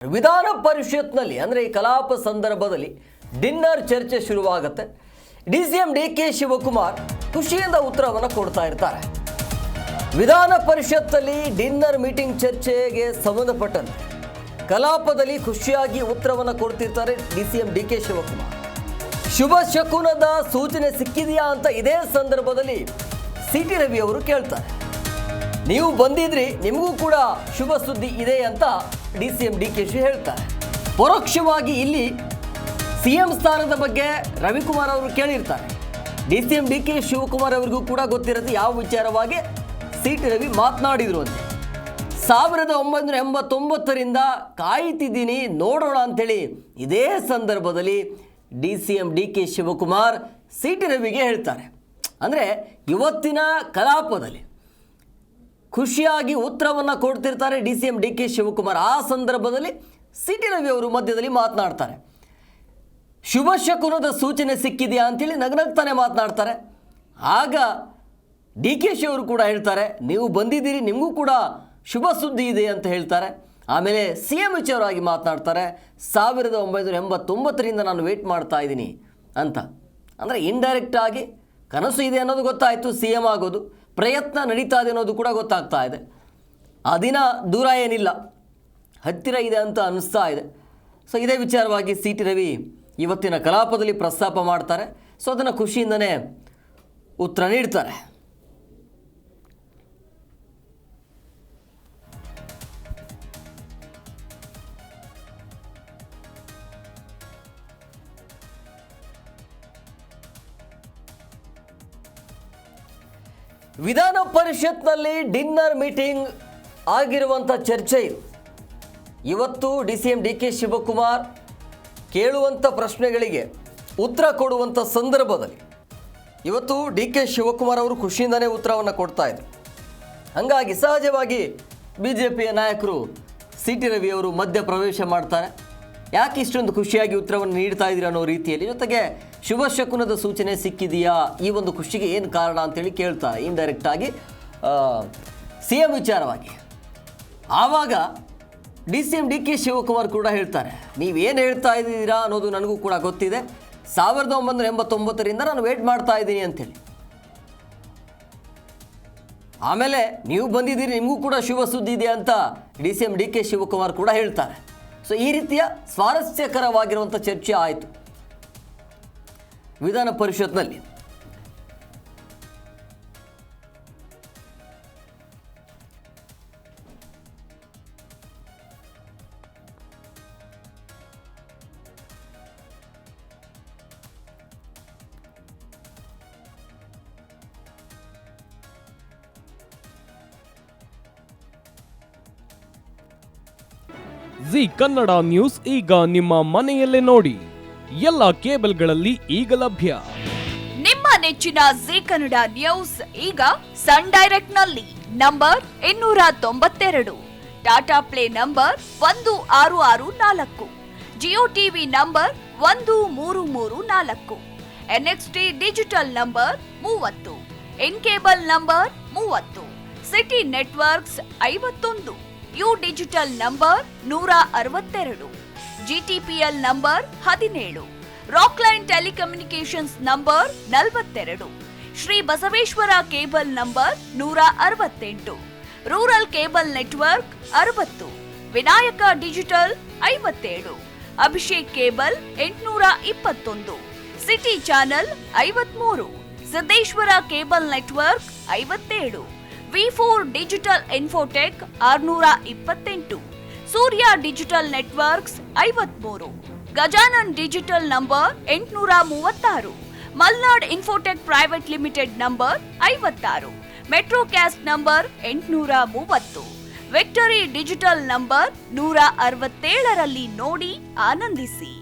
ವಿಧಾನ ಪರಿಷತ್ನಲ್ಲಿ ಅಂದರೆ ಈ ಕಲಾಪ ಸಂದರ್ಭದಲ್ಲಿ ಡಿನ್ನರ್ ಚರ್ಚೆ ಶುರುವಾಗುತ್ತೆ. ಡಿಸಿಎಂ ಡಿಕೆ ಶಿವಕುಮಾರ್ ಖುಷಿಯಿಂದ ಉತ್ತರವನ್ನು ಕೊಡ್ತಾ ಇರ್ತಾರೆ. ವಿಧಾನ ಪರಿಷತ್ನಲ್ಲಿ ಡಿನ್ನರ್ ಮೀಟಿಂಗ್ ಚರ್ಚೆಗೆ ಸಂಬಂಧಪಟ್ಟಂತೆ ಕಲಾಪದಲ್ಲಿ ಖುಷಿಯಾಗಿ ಉತ್ತರವನ್ನು ಕೊಡ್ತಿರ್ತಾರೆ ಡಿಸಿಎಂ ಡಿಕೆ ಶಿವಕುಮಾರ್. ಶುಭ ಶಕುನದ ಸೂಚನೆ ಸಿಕ್ಕಿದೆಯಾ ಅಂತ ಇದೇ ಸಂದರ್ಭದಲ್ಲಿ ಸಿಟಿ ರವಿ ಅವರು ಕೇಳ್ತಾರೆ. ನೀವು ಬಂದಿದ್ರಿ, ನಿಮಗೂ ಕೂಡ ಶುಭ ಸುದ್ದಿ ಇದೆ ಅಂತ ಡಿಸಿಎಂ ಡಿಕೆ ಶಿ ಹೇಳ್ತಾರೆ. ಪರೋಕ್ಷವಾಗಿ ಇಲ್ಲಿ ಸಿಎಂ ಸ್ಥಾನದ ಬಗ್ಗೆ ರವಿಕುಮಾರ್ ಅವರು ಕೇಳಿರ್ತಾರೆ. ಡಿಸಿಎಂ ಡಿಕೆ ಶಿವಕುಮಾರ್ ಅವರಿಗೂ ಕೂಡ ಗೊತ್ತಿರುತ್ತೆ ಯಾವ ವಿಚಾರವಾಗಿ ಸಿಟಿ ರವಿ ಮಾತನಾಡಿದ್ರು ಅಂತ. 1989ರಿಂದ ಕಾಯ್ತಿದ್ದೀನಿ ನೋಡೋಣ ಅಂಥೇಳಿ ಇದೇ ಸಂದರ್ಭದಲ್ಲಿ ಡಿಸಿಎಂ ಡಿಕೆ ಶಿವಕುಮಾರ್ ಸಿಟಿ ರವಿಗೆ ಹೇಳ್ತಾರೆ. ಅಂದರೆ ಇವತ್ತಿನ ಕಲಾಪದಲ್ಲಿ ಖುಷಿಯಾಗಿ ಉತ್ತರವನ್ನು ಕೊಡ್ತಿರ್ತಾರೆ ಡಿಸಿಎಂ ಡಿಕೆ ಶಿವಕುಮಾರ್. ಆ ಸಂದರ್ಭದಲ್ಲಿ ಸಿಟಿ ರವಿ ಅವರು ಮಧ್ಯದಲ್ಲಿ ಮಾತನಾಡ್ತಾರೆ. ಶುಭ ಶಕುನದ ಸೂಚನೆ ಸಿಕ್ಕಿದೆಯಾ ಅಂತೇಳಿ ನಗನಗ್ತಾನೆ ಮಾತನಾಡ್ತಾರೆ. ಆಗ ಡಿ ಕೆ ಶಿ ಅವರು ಕೂಡ ಹೇಳ್ತಾರೆ, ನೀವು ಬಂದಿದ್ದೀರಿ, ನಿಮಗೂ ಕೂಡ ಶುಭ ಸುದ್ದಿ ಇದೆ ಅಂತ ಹೇಳ್ತಾರೆ. ಆಮೇಲೆ ಸಿ ಎಂ ವಿಚಾರವಾಗಿ ಮಾತನಾಡ್ತಾರೆ. 1989ರಿಂದ ನಾನು ವೇಟ್ ಮಾಡ್ತಾ ಇದ್ದೀನಿ ಅಂತ. ಅಂದರೆ ಇಂಡೈರೆಕ್ಟಾಗಿ ಕನಸು ಇದೆ ಅನ್ನೋದು ಗೊತ್ತಾಯಿತು, ಸಿ ಎಂ ಆಗೋದು ಪ್ರಯತ್ನ ನಡೀತಾ ಇದೆ ಅನ್ನೋದು ಕೂಡ ಗೊತ್ತಾಗ್ತಾ ಇದೆ. ಆ ದಿನ ದೂರ ಏನಿಲ್ಲ, ಹತ್ತಿರ ಇದೆ ಅಂತ ಅನ್ನಿಸ್ತಾ ಇದೆ. ಸೊ ಇದೇ ವಿಚಾರವಾಗಿ ಸಿ ಟಿ ರವಿ ಇವತ್ತಿನ ಕಲಾಪದಲ್ಲಿ ಪ್ರಸ್ತಾಪ ಮಾಡ್ತಾರೆ. ಸೊ ಅದನ್ನು ಖುಷಿಯಿಂದನೇ ಉತ್ತರ ನೀಡ್ತಾರೆ. ವಿಧಾನ ಪರಿಷತ್ನಲ್ಲಿ ಡಿನ್ನರ್ ಮೀಟಿಂಗ್ ಆಗಿರುವಂಥ ಚರ್ಚೆ ಇದು. ಇವತ್ತು ಡಿಸಿಎಂ ಡಿಕೆ ಶಿವಕುಮಾರ್ ಕೇಳುವಂಥ ಪ್ರಶ್ನೆಗಳಿಗೆ ಉತ್ತರ ಕೊಡುವಂಥ ಸಂದರ್ಭದಲ್ಲಿ ಇವತ್ತು ಡಿ ಕೆ ಶಿವಕುಮಾರ್ ಅವರು ಖುಷಿಯಿಂದನೇ ಉತ್ತರವನ್ನು ಕೊಡ್ತಾ ಇದ್ರು. ಹಾಗಾಗಿ ಸಹಜವಾಗಿ ಬಿ ಜೆ ಪಿಯ ನಾಯಕರು ಸಿ ಟಿ ರವಿ ಅವರು ಮಧ್ಯ ಪ್ರವೇಶ ಮಾಡ್ತಾರೆ. ಯಾಕೆ ಇಷ್ಟೊಂದು ಖುಷಿಯಾಗಿ ಉತ್ತರವನ್ನು ನೀಡ್ತಾ ಇದ್ದೀರಾ ಅನ್ನೋ ರೀತಿಯಲ್ಲಿ, ಜೊತೆಗೆ ಶುಭ ಶಕುನದ ಸೂಚನೆ ಸಿಕ್ಕಿದೆಯಾ, ಈ ಒಂದು ಖುಷಿಗೆ ಏನು ಕಾರಣ ಅಂತೇಳಿ ಕೇಳ್ತಾರೆ ಇಂಡೈರೆಕ್ಟಾಗಿ ಸಿ ಎಂ ವಿಚಾರವಾಗಿ. ಆವಾಗ D C M D K Shivakumar ಕೂಡ ಹೇಳ್ತಾರೆ, ನೀವೇನು ಹೇಳ್ತಾ ಇದ್ದೀರಾ ಅನ್ನೋದು ನನಗೂ ಕೂಡ ಗೊತ್ತಿದೆ. 1989ರಿಂದ ನಾನು ವೇಟ್ ಮಾಡ್ತಾ ಇದ್ದೀನಿ ಅಂಥೇಳಿ. ಆಮೇಲೆ ನೀವು ಬಂದಿದ್ದೀರಿ, ನಿಮಗೂ ಕೂಡ ಶುಭ ಸುದ್ದಿ ಇದೆ ಅಂತ D C M D K Shivakumar ಕೂಡ ಹೇಳ್ತಾರೆ. ಸೊ ಈ ರೀತಿಯ ಸ್ವಾರಸ್ಯಕರವಾಗಿರುವಂಥ ಚರ್ಚೆ ಆಯಿತು ವಿಧಾನ ಪರಿಷತ್ನಲ್ಲಿ. ಜಿ ಕನ್ನಡ ನ್ಯೂಸ್ ಈಗ ನಿಮ್ಮ ಮನೆಯಲ್ಲೇ ನೋಡಿ. ಎಲ್ಲ ಕೇಬಲ್ಗಳಲ್ಲಿ ಈಗ ಲಭ್ಯ. ನಿಮ್ಮ ನೆಚ್ಚಿನ ಜಿ ಕನ್ನಡ ನ್ಯೂಸ್ ಈಗ ಸನ್ ಡೈರೆಕ್ಟ್ ನಲ್ಲಿ number 292, Tata play number 1664, Jio TV number 1334, NXT digital number 30, in cable number 30, city networks 51, U digital number 162, GTPL number 17, Rockline telecommunications number 42, Shri Basaveshwara cable number 168, rural cable network 60, Vinayaka digital 57, Abhishek cable 821, city channel 53, Siddeshwara cable network 57, ವಿ4 digital infotech 628, Surya digital networks 53, Gajanan digital number 836, Malnad infotech private limited number 56, Metrocast number 830, Victory digital number 167ರಲ್ಲಿ ನೋಡಿ ಆನಂದಿಸಿ.